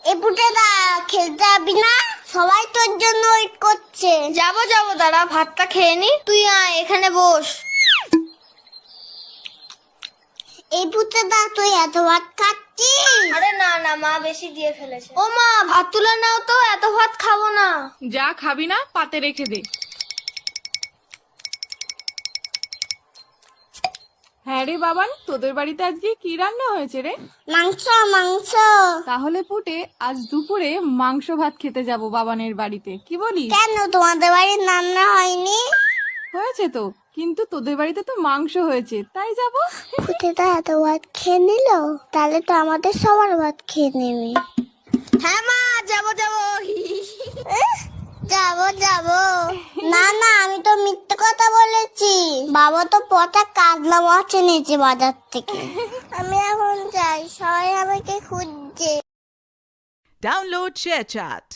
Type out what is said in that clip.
এই পুটেদা খেলতে যাবি না? সবাই তোর জন্য ওয়েট করছে। যাবো দাঁড়া, ভাতটা খেয়ে নি। তুই আয় এখানে বস। এই পুটেদা তুই এত ভাত খাচ্ছিস? আরে না মা বেশি দিয়ে ফেলেছে। ও মা, ভাত তুলে নাও তো, এত ভাত খাবো না। যা খাবি না পাতে রেখে দে। হ্যাঁ রে বাবান, তোদের বাড়িতে আজকে কি রান্না হয়েছে রে? মাংস মাংস। তাহলে পুটে আজ দুপুরে মাংস ভাত খেতে যাব বাবানের বাড়িতে, কি বলিস? কেন তোমাদের বাড়ির রান্না হয়নি? হয়েছে তো, কিন্তু তোদের বাড়িতে তো মাংস হয়েছে, তাই যাব। পুটেদা এত ভাত খেয়ে নিল, তাহলে তো আমাদের সবার ভাত খেয়ে নেবে। হ্যাঁ মা, যাবো যাবো। না আমি তো মিথ্যে কথা বলেছি। বাবা তো পচা কাজলা মাছ এনেছে বাজার থেকে। আমি এখন যাই, সবাই আমাকে খুঁজছে। Download ShareChat.